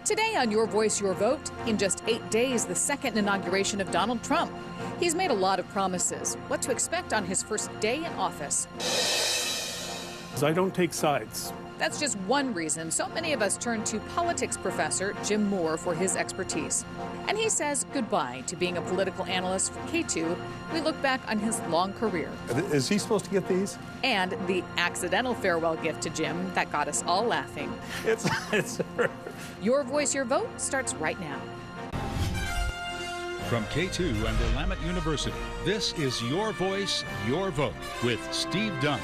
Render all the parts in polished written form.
Today on Your Voice, Your Vote, in just 8 days, the second inauguration of Donald Trump. He's made a lot of promises. What to expect on his first day in office. I don't take sides. That's just one reason so many of us turn to politics professor Jim Moore for his expertise. And he says goodbye to being a political analyst for Katu. We look back on his long career. Is he supposed to get these? And the accidental farewell gift to Jim that got us all laughing. It's Your Voice, Your Vote starts right now. From K2 and Willamette University, this is Your Voice, Your Vote with Steve Dunn.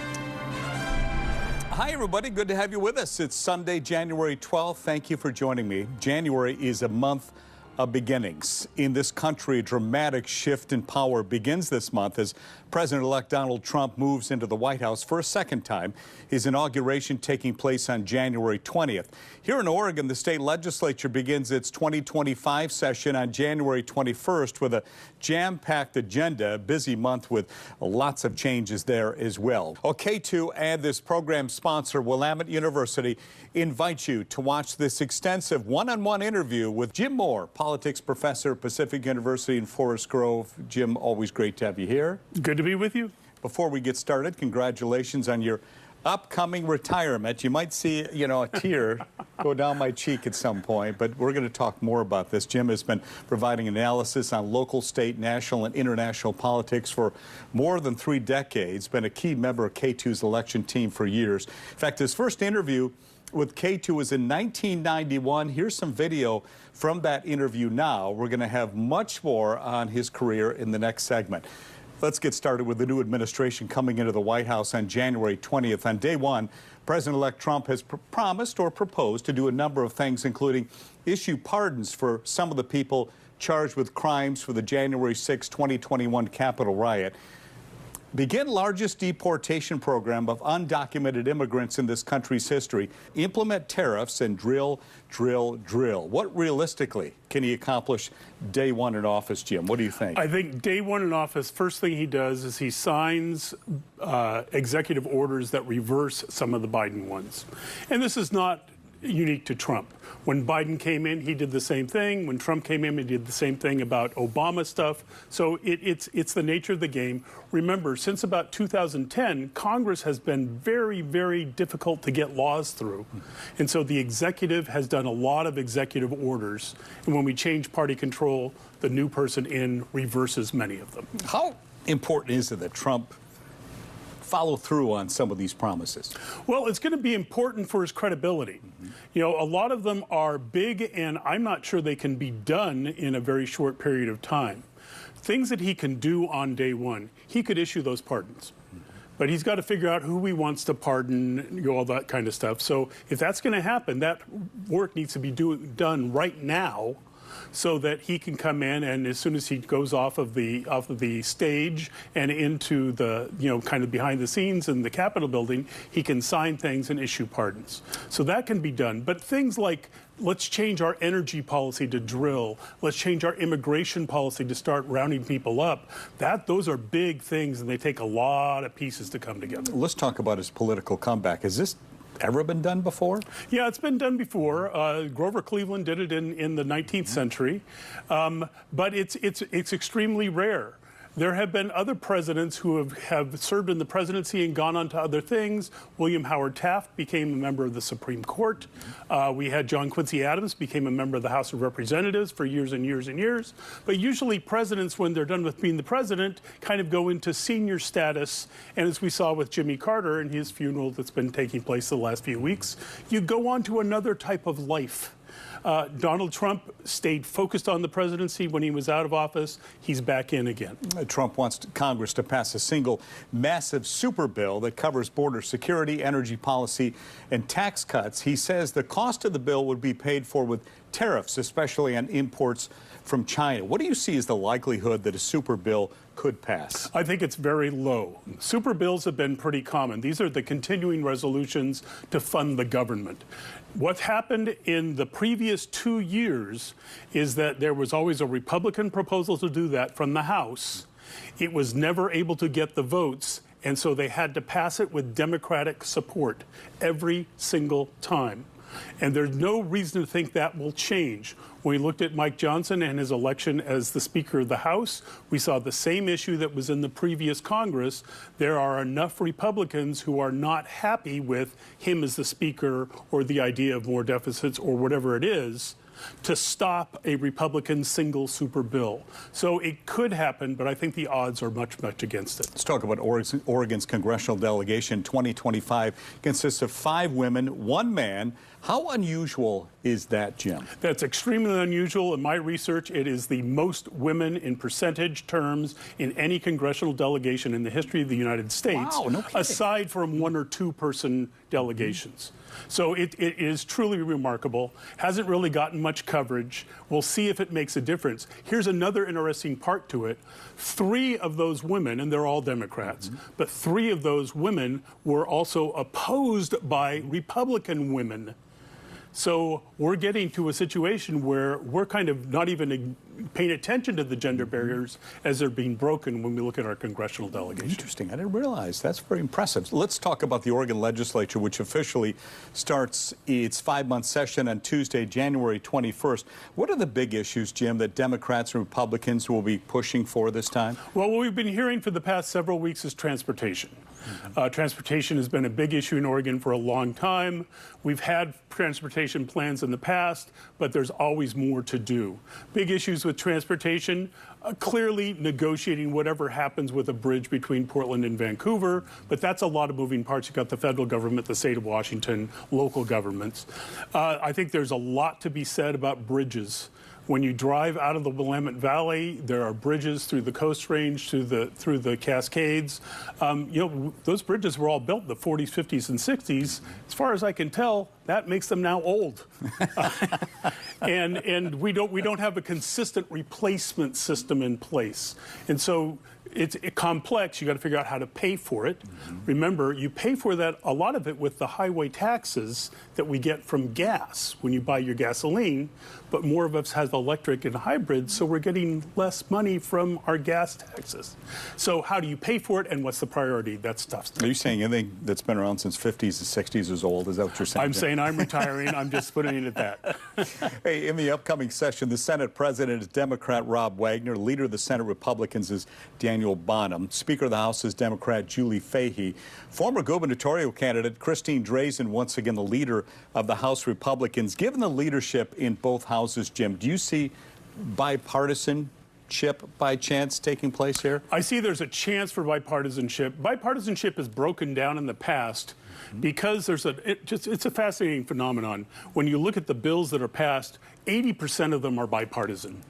Hi, everybody. Good to have you with us. It's Sunday, January 12th. Thank you for joining me. January is a month of beginnings. In this country, a dramatic shift in power begins this month as President-elect Donald Trump moves into the White House for a second time. His inauguration taking place on January 20th. Here in Oregon, the state legislature begins its 2025 session on January 21st with a jam-packed agenda, a busy month with lots of changes there as well. K2 and this program sponsor, Willamette University, invite you to watch this extensive one-on-one interview with Jim Moore, politics professor, Pacific University in Forest Grove. Jim, always great to have you here. Good to be with you. Before we get started, congratulations on your upcoming retirement. You might see, a tear go down my cheek at some point, but we're going to talk more about this. Jim has been providing analysis on local, state, national, and international politics for more than 3 decades, been a key member of K2's election team for years. In fact, his first interview with K2 was in 1991. Here's some video from that interview now. We're going to have much more on his career in the next segment. Let's get started with the new administration coming into the White House on January 20th. On day one, President-elect Trump has promised or proposed to do a number of things, including issue pardons for some of the people charged with crimes for the January 6, 2021 Capitol riot, begin largest deportation program of undocumented immigrants in this country's history, implement tariffs, and drill. What realistically can he accomplish day one in office, Jim? What do you think? I think day one in office, first thing he does is he signs executive orders that reverse some of the Biden ones. And this is not unique to Trump. When Biden came in, he did the same thing. When Trump came in, he did the same thing about Obama stuff. So it's the nature of the game. Remember, since about 2010, Congress has been very, very difficult to get laws through. And so the executive has done a lot of executive orders. And when we change party control, the new person in reverses many of them. How important is it that Trump follow through on some of these promises? Well, it's going to be important for his credibility. A lot of them are big, and I'm not sure they can be done in a very short period of time. Things that he can do on day one, he could issue those pardons. But he's got to figure out who he wants to pardon, all that kind of stuff. So if that's going to happen, that work needs to be done right now, so that he can come in, and as soon as he goes off of the stage and into the kind of behind the scenes in the Capitol building, he can sign things and issue pardons. So that can be done. But things like, let's change our energy policy to drill, let's change our immigration policy to start rounding people up, those are big things, and they take a lot of pieces to come together. Let's talk about his political comeback. Has this ever been done before? Yeah, it's been done before. Grover Cleveland did it in the 19th century, but it's extremely rare. There have been other presidents who have served in the presidency and gone on to other things. William Howard Taft became a member of the Supreme Court. We had John Quincy Adams became a member of the House of Representatives for years and years and years. But usually presidents, when they're done with being the president, kind of go into senior status. And as we saw with Jimmy Carter and his funeral that's been taking place the last few weeks, you go on to another type of life. Donald Trump stayed focused on the presidency when he was out of office. He's back in again. Trump wants Congress to pass a single massive super bill that covers border security, energy policy, and tax cuts. He says the cost of the bill would be paid for with tariffs, especially on imports from China. What do you see as the likelihood that a super bill could pass? I think it's very low. Super bills have been pretty common. These are the continuing resolutions to fund the government. What happened in the previous 2 years is that there was always a Republican proposal to do that from the House. It was never able to get the votes, and so they had to pass it with Democratic support every single time. And there's no reason to think that will change. When we looked at Mike Johnson and his election as the Speaker of the House, we saw the same issue that was in the previous Congress. There are enough Republicans who are not happy with him as the Speaker or the idea of more deficits or whatever it is to stop a Republican single super bill. So it could happen, but I think the odds are much, much against it. Let's talk about Oregon's congressional delegation. 2025 consists of 5 women, 1 man. How unusual is that, Jim? That's extremely unusual. In my research, it is the most women in percentage terms in any congressional delegation in the history of the United States, wow, no kidding. Aside from 1 or 2 person delegations. So it is truly remarkable. Hasn't really gotten much coverage. We'll see if it makes a difference. Here's another interesting part to it. 3 of those women, and they're all Democrats, but 3 of those women were also opposed by Republican women. So we're getting to a situation where we're kind of not even paying attention to the gender barriers as they're being broken when we look at our congressional delegation. Interesting. I didn't realize. That's very impressive. Let's talk about the Oregon legislature, which officially starts its 5-month session on Tuesday, January 21st. What are the big issues, Jim, that Democrats and Republicans will be pushing for this time? Well, what we've been hearing for the past several weeks is transportation. Transportation has been a big issue in Oregon for a long time. We've had transportation plans in the past, but there's always more to do. Big issues with transportation, clearly negotiating whatever happens with a bridge between Portland and Vancouver, but that's a lot of moving parts. You've got the federal government, the state of Washington, local governments. I think there's a lot to be said about bridges. When you drive out of the Willamette Valley, there are bridges through the Coast Range, through the Cascades. Those bridges were all built in the 40s, 50s, and 60s. As far as I can tell, that makes them now old. and we don't have a consistent replacement system in place. And so it's complex. You got to figure out how to pay for it. Remember, you pay for that, a lot of it, with the highway taxes that we get from gas when you buy your gasoline, but more of us has electric and hybrid, so we're getting less money from our gas taxes. So how do you pay for it, and what's the priority? That's tough. Are you saying anything that's been around since 50s and 60s is old? Is that what you're saying? I'm saying I'm retiring. I'm just putting it at that. Hey, in the upcoming session, the Senate President is Democrat Rob Wagner. Leader of the Senate Republicans is Daniel Bonham. Speaker of the House is Democrat Julie Fahey. Former gubernatorial candidate Christine Drazen, once again the leader of the House Republicans. Given the leadership in both houses, Jim, do you see bipartisanship by chance taking place here? I see there's a chance for bipartisanship. Bipartisanship has broken down in the past because it's a fascinating phenomenon. When you look at the bills that are passed, 80% of them are bipartisan.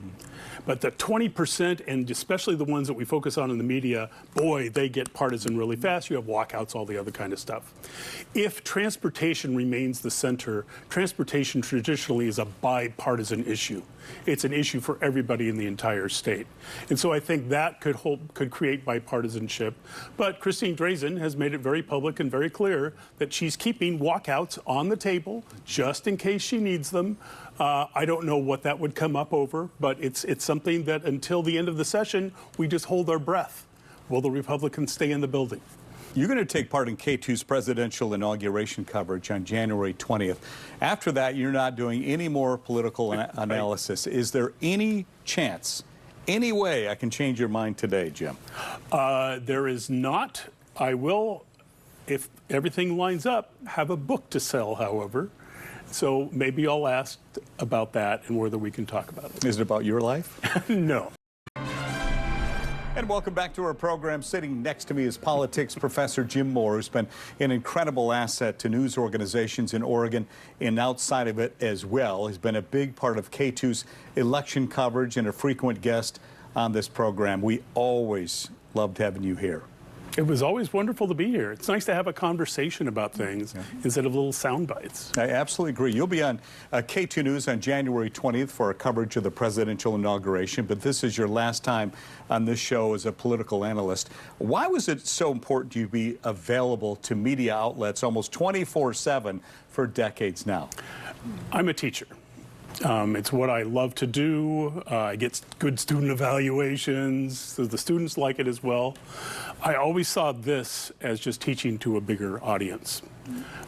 But the 20%, and especially the ones that we focus on in the media, boy, they get partisan really fast. You have walkouts, all the other kind of stuff. If transportation remains the center, transportation traditionally is a bipartisan issue. It's an issue for everybody in the entire state. And so I think that could create bipartisanship. But Christine Drazen has made it very public and very clear that she's keeping walkouts on the table just in case she needs them. I don't know what that would come up over, but it's something that until the end of the session, we just hold our breath. Will the Republicans stay in the building? You're going to take part in Katu's presidential inauguration coverage on January 20th. After that, you're not doing any more political analysis. Right. Is there any chance, any way I can change your mind today, Jim? There is not. I will, if everything lines up, have a book to sell, however. So maybe I'll ask about that and whether we can talk about it. Is it about your life? No. And welcome back to our program. Sitting next to me is politics professor Jim Moore, who's been an incredible asset to news organizations in Oregon and outside of it as well. He's been a big part of Katu's election coverage and a frequent guest on this program. We always loved having you here. It was always wonderful to be here. It's nice to have a conversation about things instead of little sound bites. I absolutely agree. You'll be on K2 News on January 20th for our coverage of the presidential inauguration, but this is your last time on this show as a political analyst. Why was it so important to you be available to media outlets almost 24/7 for decades now? I'm a teacher. It's what I love to do. I get good student evaluations, so the students like it as well. I always saw this as just teaching to a bigger audience.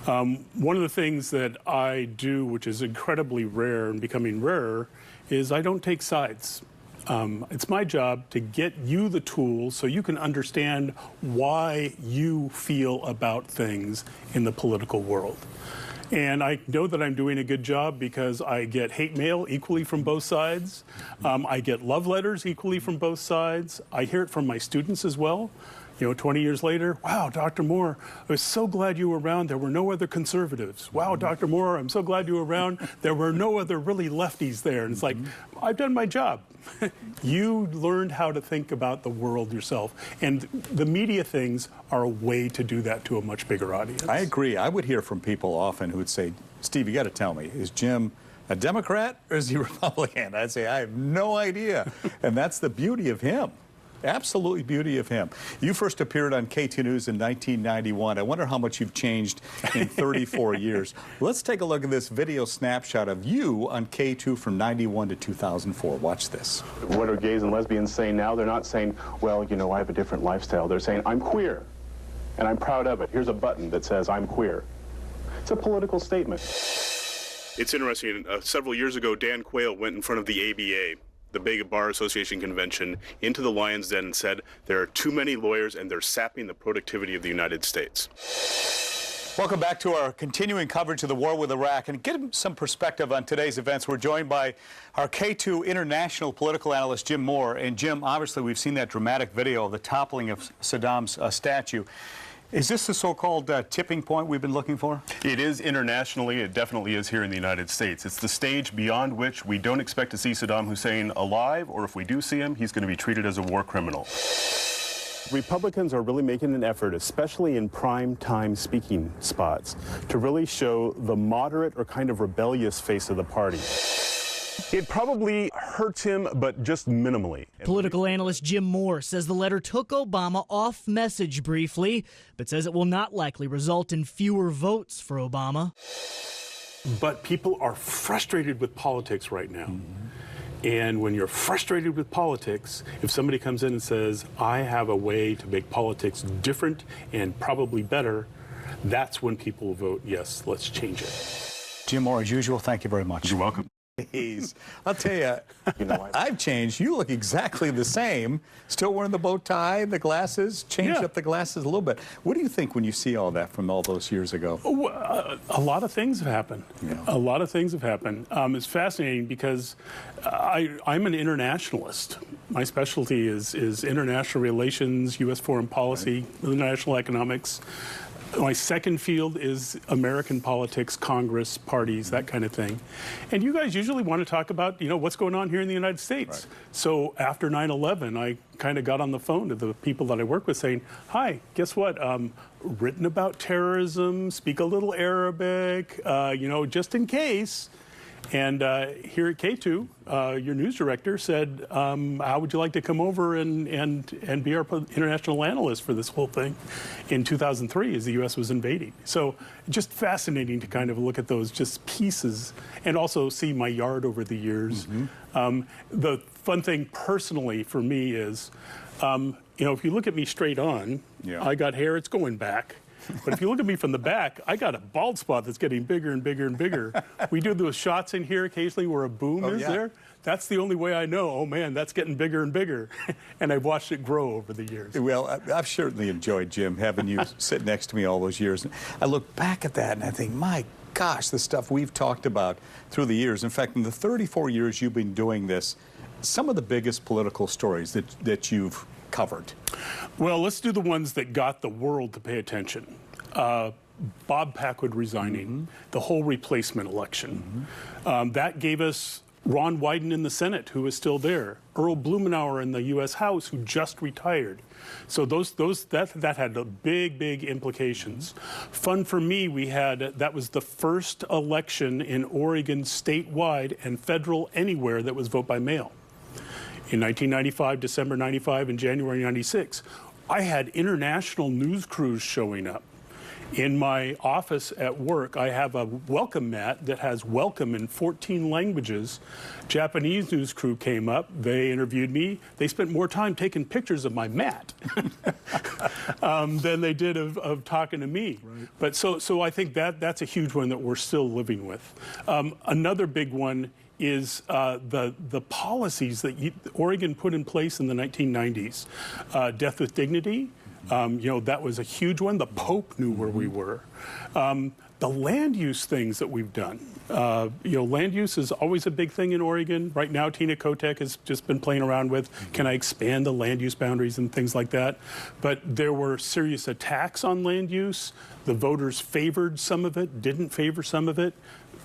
One of the things that I do, which is incredibly rare and becoming rarer, is I don't take sides. It's my job to get you the tools so you can understand why you feel about things in the political world. And I know that I'm doing a good job because I get hate mail equally from both sides. I get love letters equally from both sides. I hear it from my students as well. You know, 20 years later, wow, Dr. Moore, I was so glad you were around. There were no other conservatives. Wow, Dr. Moore, I'm so glad you were around. There were no other really lefties there. And it's like, I've done my job. You learned how to think about the world yourself. And the media things are a way to do that to a much bigger audience. I agree. I would hear from people often who would say, Steve, you got to tell me, is Jim a Democrat or is he Republican? I'd say, I have no idea. And that's the beauty of him. Absolutely beauty of him. You first appeared on Katu News in 1991. I wonder how much you've changed in 34 years. Let's take a look at this video snapshot of you on Katu from 91 to 2004. Watch this. What are gays and lesbians saying now? They're not saying, well, you know, I have a different lifestyle. They're saying, I'm queer, and I'm proud of it. Here's a button that says, I'm queer. It's a political statement. It's interesting. Several years ago, Dan Quayle went in front of the ABA, the Big Bar Association convention, into the Lion's Den and said there are too many lawyers and they're sapping the productivity of the United States. Welcome back to our continuing coverage of the war with Iraq. And get some perspective on today's events, we're joined by our K2 international political analyst, Jim Moore. And Jim, obviously we've seen that dramatic video of the toppling of Saddam's statue. Is this the so-called tipping point we've been looking for? It is internationally. It definitely is here in the United States. It's the stage beyond which we don't expect to see Saddam Hussein alive, or if we do see him, he's going to be treated as a war criminal. Republicans are really making an effort, especially in prime time speaking spots, to really show the moderate or kind of rebellious face of the party. It probably hurts him, but just minimally. Political analyst Jim Moore says the letter took Obama off message briefly, but says it will not likely result in fewer votes for Obama. But people are frustrated with politics right now. And when you're frustrated with politics, if somebody comes in and says, I have a way to make politics different and probably better, that's when people will vote, yes, let's change it. Jim Moore, as usual, thank you very much. You're welcome. I'll tell you, I've changed. You look exactly the same. Still wearing the bow tie, the glasses, changed up the glasses a little bit. What do you think when you see all that from all those years ago? A lot of things have happened. Yeah. A lot of things have happened. It's fascinating because I'm an internationalist. My specialty is international relations, U.S. foreign policy, international economics. My second field is American politics, Congress, parties, that kind of thing. And you guys usually want to talk about, you know, what's going on here in the United States. Right. So after 9/11, I kind of got on the phone to the people that I work with saying, hi, guess what? Written about terrorism, speak a little Arabic, you know, just in case. And here at K2, your news director said, how would you like to come over and be our international analyst for this whole thing in 2003 as the U.S. was invading. So just fascinating to kind of look at those just pieces and also see my yard over the years. The fun thing personally for me is, you know, if you look at me straight on, I got hair, it's going back. But if you look at me from the back, I got a bald spot that's getting bigger and bigger and bigger. We do those shots in here occasionally where a boom is there. That's the only way I know, oh man, that's getting bigger and bigger. And I've watched it grow over the years. Well, I've certainly enjoyed, Jim, having you sit next to me all those years. I look back at that and I think, my gosh, the stuff we've talked about through the years. In fact, in the 34 years you've been doing this, some of the biggest political stories that you've covered. Well, let's do the ones that got the world to pay attention. Bob Packwood resigning, the whole replacement election. That gave us Ron Wyden in the Senate, who is still there. Earl Blumenauer in the U.S. House, who just retired. So that had big implications. Fun for me, that was the first election in Oregon statewide and federal anywhere that was vote by mail. In 1995, December 95, and January 96, I had international news crews showing up. In my office at work, I have a welcome mat that has welcome in 14 languages. Japanese news crew came up. They interviewed me. They spent more time taking pictures of my mat than they did of talking to me. Right. But so I think that's a huge one that we're still living with. Another big one is the policies that Oregon put in place in the 1990s. Death with dignity. That was a huge one. The Pope knew where we were. The land use things that we've done. Land use is always a big thing in Oregon. Right now, Tina Kotek has just been playing around with, can I expand the land use boundaries and things like that? But there were serious attacks on land use. The voters favored some of it, didn't favor some of it.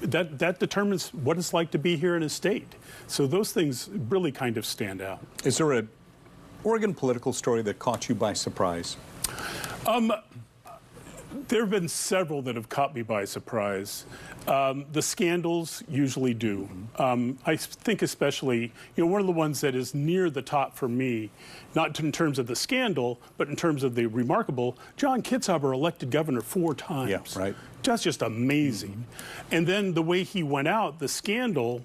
That determines what it's like to be here in a state. So those things really kind of stand out. Is there an Oregon political story that caught you by surprise? There have been several that have caught me by surprise. The scandals usually do. I think especially, one of the ones that is near the top for me, not in terms of the scandal, but in terms of the remarkable, John Kitzhaber elected governor 4 times. Yeah, right. That's just amazing. And then the way he went out, the scandal,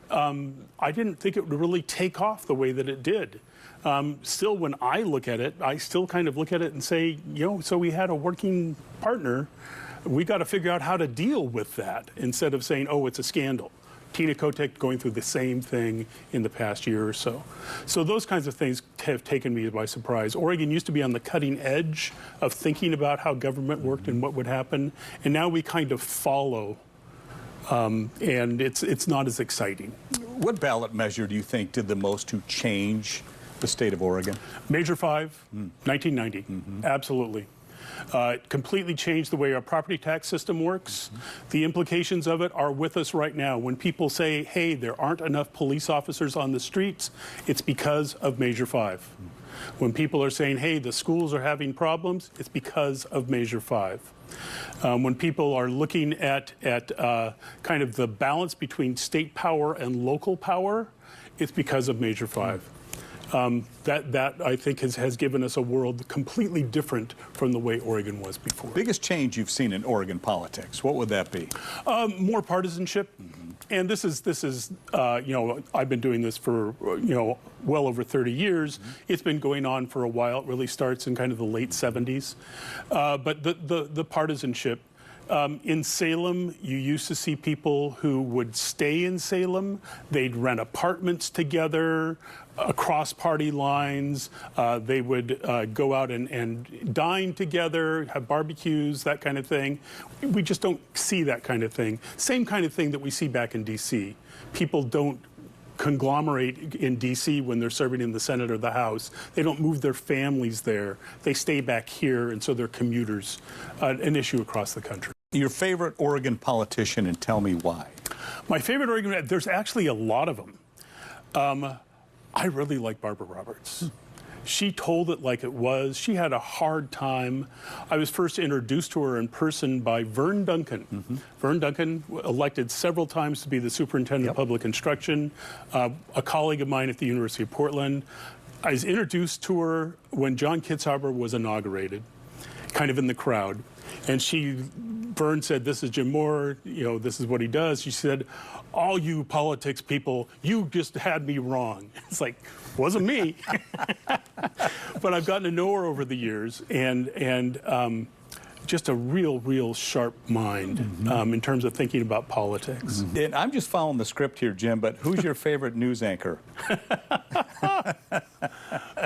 I didn't think it would really take off the way that it did. Still, when I look at it, I still kind of look at it and say, so we had a working partner. We got to figure out how to deal with that instead of saying, oh, it's a scandal. Tina Kotek going through the same thing in the past year or so. So those kinds of things have taken me by surprise. Oregon used to be on the cutting edge of thinking about how government worked and what would happen. And now we kind of follow. And it's not as exciting. What ballot measure do you think did the most to change the state of Oregon? Measure 5, 1990. Absolutely. It completely changed the way our property tax system works. The implications of it are with us right now. When people say, hey, there aren't enough police officers on the streets, it's because of Measure 5. When people are saying, hey, the schools are having problems, it's because of Measure 5. When people are looking at kind of the balance between state power and local power, it's because of Measure 5. That I think has given us a world completely different from the way Oregon was before. Biggest change you've seen in Oregon politics, what would that be? More partisanship. And this is I've been doing this for, well over 30 years. It's been going on for a while. It really starts in kind of the late 70s. But the partisanship. In Salem, you used to see people who would stay in Salem. They'd rent apartments together across party lines. They would go out and dine together, have barbecues, that kind of thing. We just don't see that kind of thing. Same kind of thing that we see back in D.C. People don't conglomerate in D.C. when they're serving in the Senate or the House. They don't move their families there. They stay back here, and so they're commuters, an issue across the country. Your favorite Oregon politician, and tell me why. My favorite Oregon, there's actually a lot of them. I really like Barbara Roberts. She told it like it was. She had a hard time. I was first introduced to her in person by Vern Duncan. Vern Duncan, elected several times to be the superintendent of public instruction, a colleague of mine at the University of Portland. I was introduced to her when John Kitzhaber was inaugurated, kind of in the crowd. And Vern said, this is Jim Moore, this is what he does. She said, all you politics people, you just had me wrong. It's like, wasn't me. But I've gotten to know her over the years, and just a real sharp mind in terms of thinking about politics. And I'm just following the script here, Jim, but who's your favorite news anchor?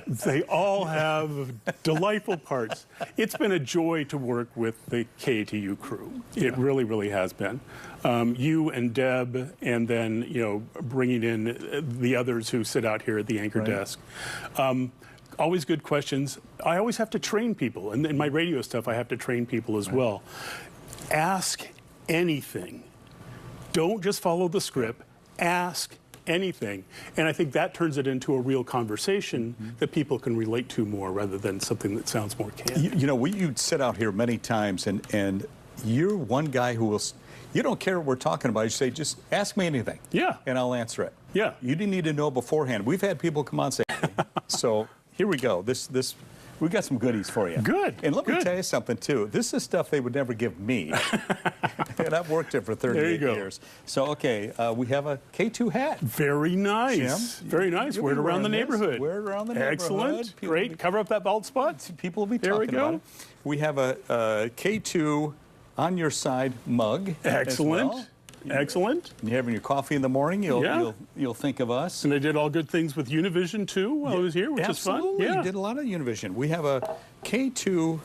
They all have delightful parts. It's been a joy to work with the KATU crew. It really has been. You and Deb, and then, bringing in the others who sit out here at the anchor desk. Always good questions. I always have to train people. And in my radio stuff, I have to train people as well. Ask anything. Don't just follow the script. Ask anything. And I think that turns it into a real conversation that people can relate to more rather than something that sounds more canned. You'd sit out here many times, and you're one guy who will, you don't care what we're talking about. You say, just ask me anything. Yeah. And I'll answer it. Yeah. You didn't need to know beforehand. We've had people come on and say, so here we go. We got some goodies for you. Good. And let me good. tell you something, too. This is stuff they would never give me. And I've worked here for 38 years. So, okay, we have a K2 hat. Very nice. Jim, very nice. Wear it around the neighborhood. Wear it around the neighborhood. Excellent. Great. Cover up that bald spot. People will be There we talking go. about it. We have a K2 on your side mug. Excellent. As well. Excellent. You're having your coffee in the morning, you'll think of us. And I did all good things with Univision too while I was here, which is fun. Absolutely. Yeah. You did a lot of Univision. We have a K2,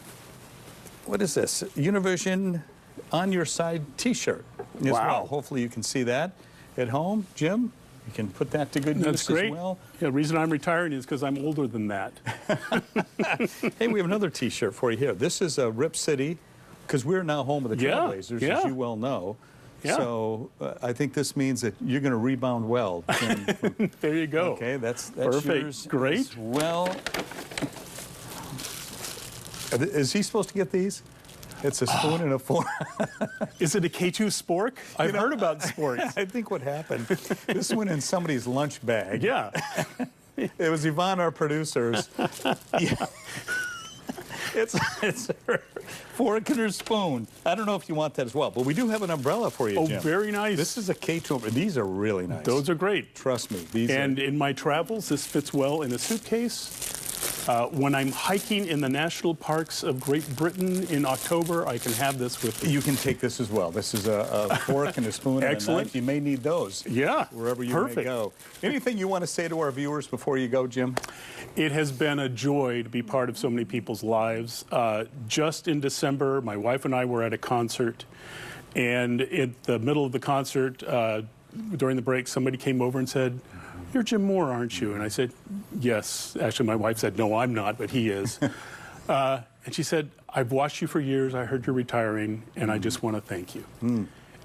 what is this? Univision on your side T-shirt as Wow. well. Hopefully you can see that at home. Jim, you can put that to good use That's great. as well. Yeah, the reason I'm retiring is because I'm older than that. Hey, we have another T-shirt for you here. This is a Rip City, because we're now home of the Yeah, Trailblazers, yeah. as you well know. Yeah. So I think this means that you're going to rebound well. Jim. There you go. Okay, that's Perfect. yours. Great. as well, is he supposed to get these? It's a spoon and a fork. Is it a K2 spork? I've heard about sporks. I think what happened, this went in somebody's lunch bag. Yeah. It was Yvonne, our producers. Yeah. It's her fork and her spoon. I don't know if you want that as well, but we do have an umbrella for you, Oh, Jim. very nice. This is a K2. These are really nice. Those are great. Trust me. These And are. in my travels, this fits well in a suitcase. When I'm hiking in the national parks of Great Britain in October, I can have this with me. You can take this as well. This is a fork and a spoon and a Excellent. knife. You may need those. Yeah. Wherever you Perfect. may go. Anything you want to say to our viewers before you go, Jim? It has been a joy to be part of so many people's lives. Just in December, my wife and I were at a concert, and in the middle of the concert, during the break, somebody came over and said, "You're Jim Moore, aren't you?" And I said, "Yes." Actually, my wife said, "No, I'm not, but he is." And she said, "I've watched you for years. I heard you're retiring, and I just want to thank you."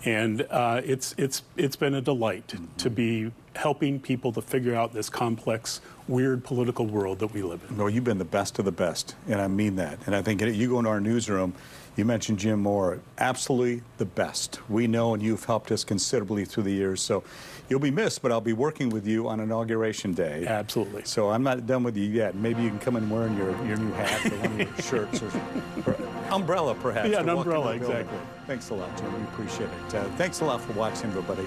And it's been a delight to be helping people to figure out this complex, weird political world that we live in. No, you've been the best of the best, and I mean that. And I think you go into our newsroom, you mentioned Jim Moore, absolutely the best. We know, and you've helped us considerably through the years. So you'll be missed, but I'll be working with you on Inauguration Day. Absolutely. So I'm not done with you yet. Maybe you can come in wearing your new hat or one of your shirts or umbrella, perhaps. Yeah, to an walk in umbrella, the building. exactly. Thanks a lot, Jim. We appreciate it. Thanks a lot for watching, everybody.